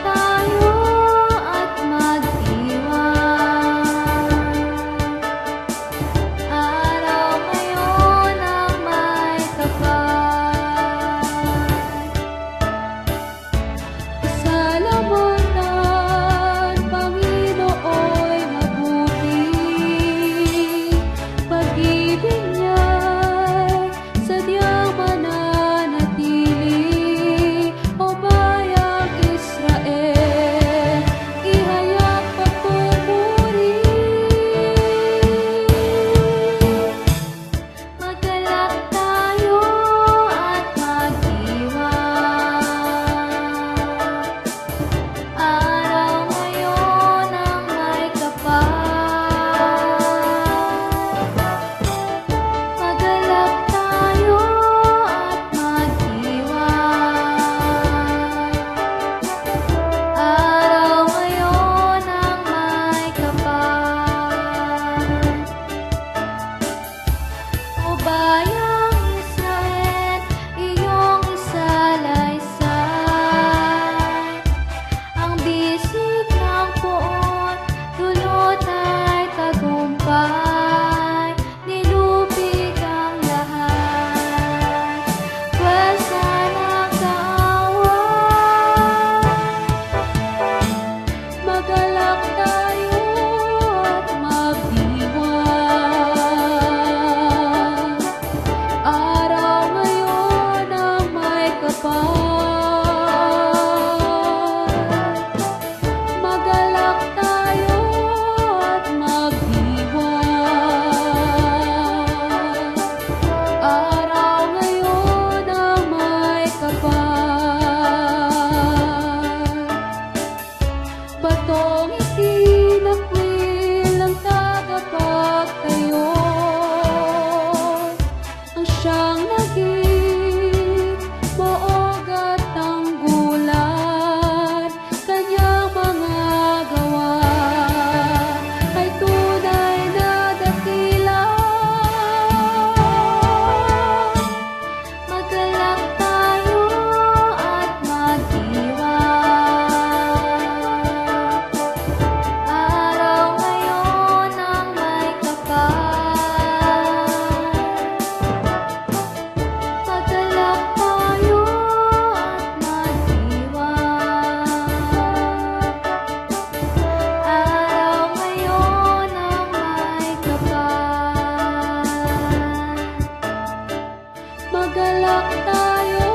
tayo at mag-iwan. Araw ngayon ang may kapal. Pasalamatan, Panginooy mabuti. Pag-ibig niya'y sadyang mananatili. O bayang Israel, ihayag pagpupuri. Magalak tayo at mag-iwan. Araw ngayon ang may kapal. Magalak tayo at mag-iwan. Araw ngayon ang may kapal. O bayang Israel, iyong isalaysay. Ang bisig ng poon, dulot ay tagumpay. Nilupig ang lahat, pwersa ng kaaway. Magalak tayo at mag-iwan. Araw ngayon ang may kapal. Magalak tayo at mag-iwan. Araw ngayon ang may kapal. Batong itinakwil ang tagapagtayo, ang siyang naging buog at tanggulan. Kanyang mga gawa ay tunay na dakila. Magalak tayo at mag-iwan. Araw ngayon ang may kapal. Magalak tayo at mag-iwan. Araw ngayon ang may kapal. Magalak tayo